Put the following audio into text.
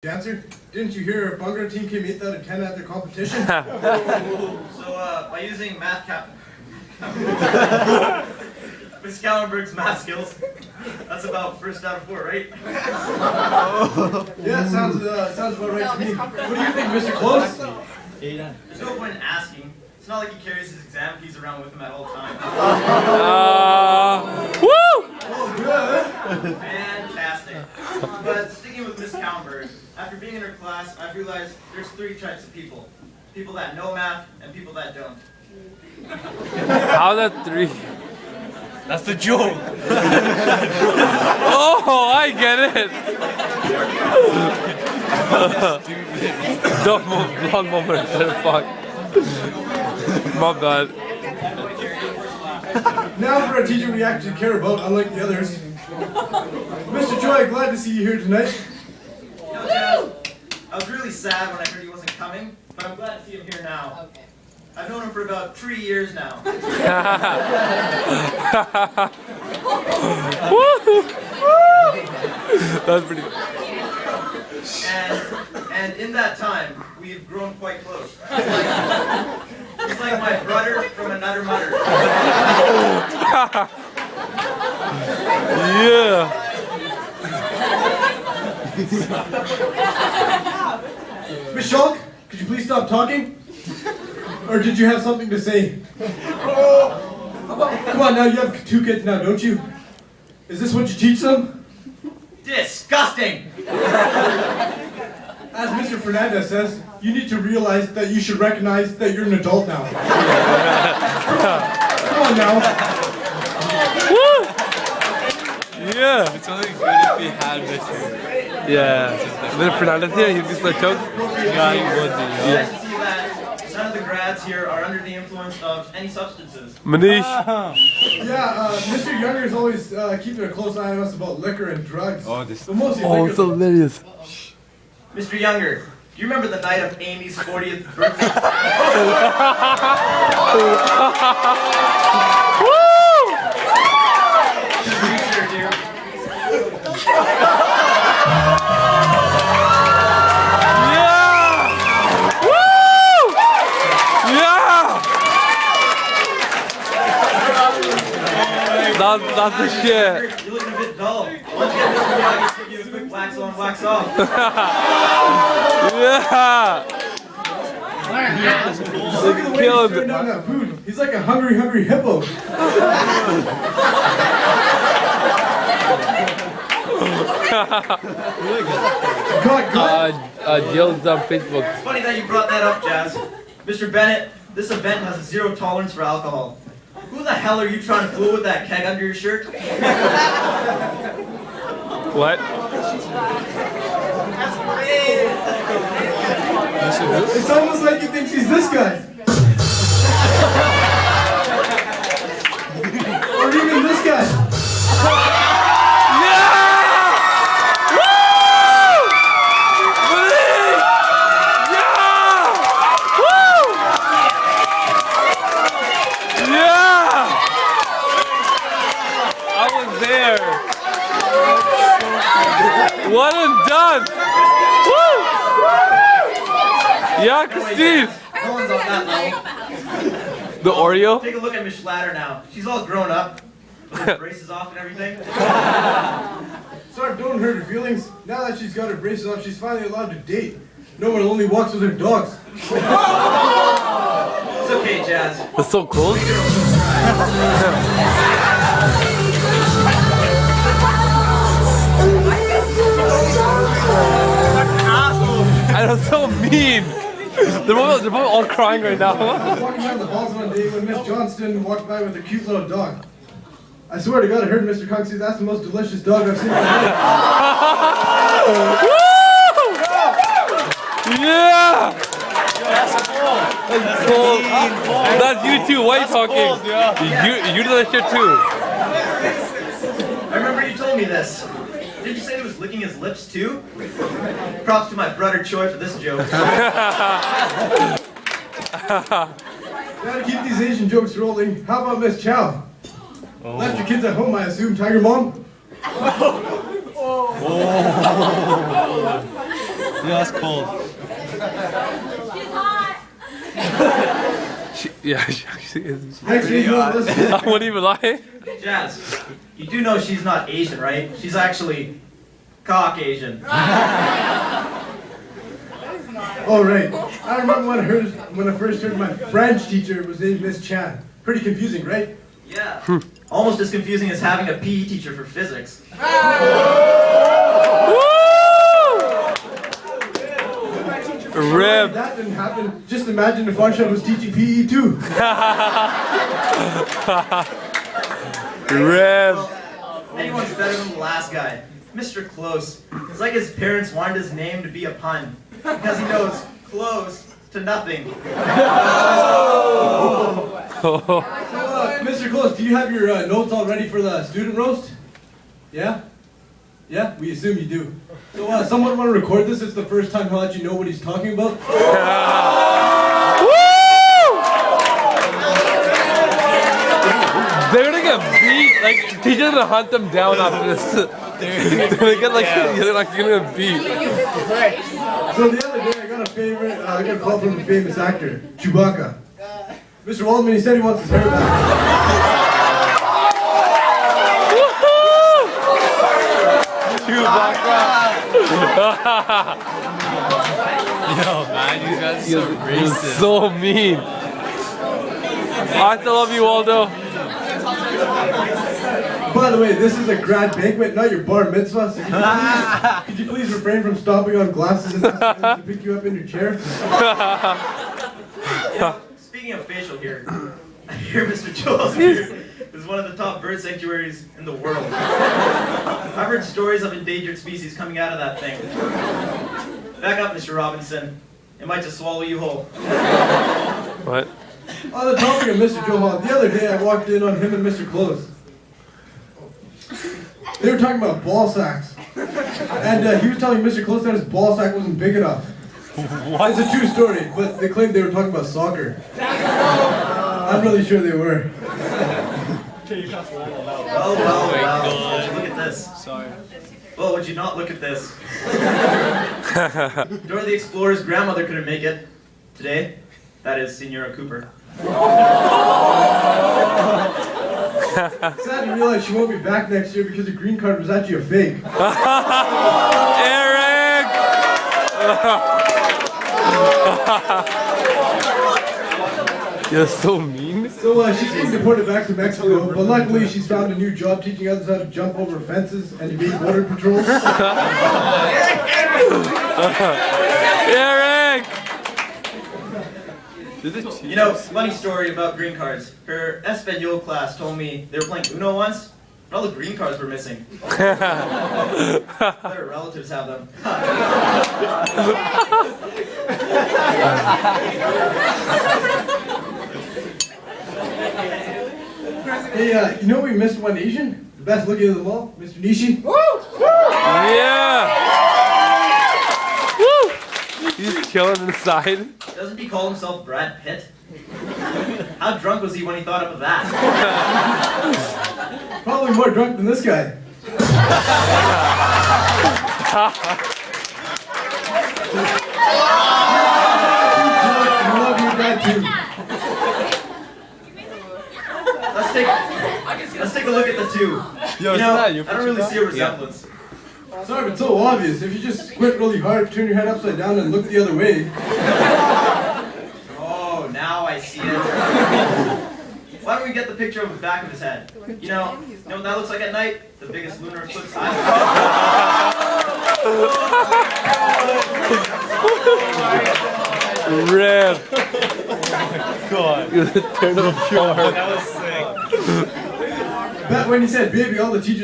Dancer, didn't you hear a Bungaro team came 8th out of 10 at their competition? By using math Miss Callenberg's math skills, that's about 1st out of 4, right? Yeah, sounds about right to me. What do you think, Mr. Close? There's no point in asking. It's not like he carries his exam keys around with him at all times. Woo! Oh, good. Fantastic. But sticking with Miss Callenberg, after being in her class, I've realized there's 3 types of people. People that know math and people that don't. How that 3? That's the joke. Oh, I get it. Don't move, long moment. Fuck. My bad. Now for a teacher we actually care about, unlike the others. Mr. Joy, glad to see you here tonight. You know, Jazz, I was really sad when I heard he wasn't coming, but I'm glad to see him here now. Okay. I've known him for about 3 years now. That's pretty good. And in that time, we've grown quite close. He's like my brother from another mother. Yeah. Miss Schulk, could you please stop talking? Or did you have something to say? Come on now, you have 2 kids now, don't you? Is this what you teach them? Disgusting! As Mr. Fernandez says, you need to realize that you should recognize that you're an adult now. Come on now. Woo! Yeah. It's only good if he had Mr. Yeah. Mr. Fernandez here, he'd be so choked. Yeah, he would be. Nice to see that none of the grads here are under the influence of any substances. Manish. Yeah, Mr. Younger is always keeping a close eye on us about liquor and drugs. Oh, this. But mostly Oh, liquor. it's hilarious. Mr. Younger, do you remember the night of Amy's 40th birthday? Woo! Yeah! Woo! Yeah! That's the shit. You're looking a bit dull. Why don't you get Mr. Miyagi to give you a quick wax on, wax off? Yeah! Look at the way he's Killed. turning down that food. He's like a hungry hippo. Jill's on Facebook. It's funny that you brought that up, Jazz. Mr. Bennett, this event has a 0 tolerance for alcohol. Who the hell are you trying to fool with that keg under your shirt? What? It's almost like he thinks he's this guy. Or even this guy. One and done! Woo! Yeah, Christine! No one's on that level. The Oreo? Take a look at Miss Schlatter now. She's all grown up, with her braces off and everything. Sorry, don't hurt her feelings. Now that she's got her braces off, she's finally allowed to date. No one only walks with her dogs. It's okay, Jazz. That's so close. And I'm so mean. They're both all crying right now. I was walking down the halls one day when Miss Johnston walked by with a cute little dog. I swear to God, I heard Mr. Cox say that's the most delicious dog I've seen in my life. Woo! Yeah! That's cool. That's you too. Why are you talking? You do that shit too. I remember you told me this. Did you say he was licking his lips too? Props to my brother Choi for this joke. Gotta keep these Asian jokes rolling. How about Miss Chow? Left your kids at home, I assume, Tiger Mom? Yeah, that's cold. Yeah, she actually is. Actually, you know, listen. I wouldn't even lie. Jazz, you do know she's not Asian, right? She's actually Caucasian. Oh, right. I remember when I first heard my French teacher was named Miss Chan. Pretty confusing, right? Yeah. Almost as confusing as having a PE teacher for physics. Rip. That didn't happen. Just imagine if Arsha was teaching PE too. Rip. Anyone's better than the last guy. Mr.Close. It's like his parents wanted his name to be a pun. Because he knows close to nothing. Mr. Close, do you have your notes all ready for the student roast? Yeah? Yeah? We assume you do. So someone want to record this? It's the first time he'll let you know what he's talking about. They're gonna get beat. Like, teachers gonna hunt them down after this. They're gonna get like, they're like gonna get beat. So the other day I got I got a call from a famous actor, Chewbacca. Mr. Waldman, he said he wants his hair back. Yo, man, you guys are so You're racist. so mean. I still love you, Waldo. By the way, this is a grad banquet, not your bar mitzvah. So could you please refrain from stomping on glasses and asking them to pick you up in your chair? Speaking of facial hair, I hear Mr. Joel's here is one of the top bird sanctuaries in the world. I've heard stories of endangered species coming out of that thing. Back up, Mr. Robinson. It might just swallow you whole. What? On the topic of Mr. Johan, the other day I walked in on him and Mr. Close. They were talking about ball sacks. And he was telling Mr. Close that his ball sack wasn't big enough. What? It's a true story, but they claimed they were talking about soccer. I'm really sure they were. Well, would you look at this? Sorry. Well, would you not look at this? Dora the Explorer's grandmother couldn't make it. Today, that is Senora Cooper. Sad to realize she won't be back next year because the green card was actually a fake. Eric! You're so mean. So she's being deported back to Mexico, but luckily she's found a new job teaching others how to jump over fences and evade border patrol. Eric! You know, funny story about green cards. Her Espanol class told me they were playing Uno once, but all the green cards were missing. Their relatives have them. Hey, you know we missed one Asian? The best looking of them all? Mr. Nishi? Yeah! Woo! He's killing inside. Doesn't he call himself Brad Pitt? How drunk was he when he thought up of that? Probably more drunk than this guy. I love your dad too. Let's take a look at the two. Yo, You know, it's not I you. don't really see a resemblance. Sorry, but it's so obvious. If you just squint really hard, turn your head upside down, and look the other way. Oh, now I see it. Why don't we get the picture of the back of his head? You know what that looks like at night? The biggest lunar eclipse I've Rip. God. Turn it apart. That was sick. Back when he said baby, all the teachers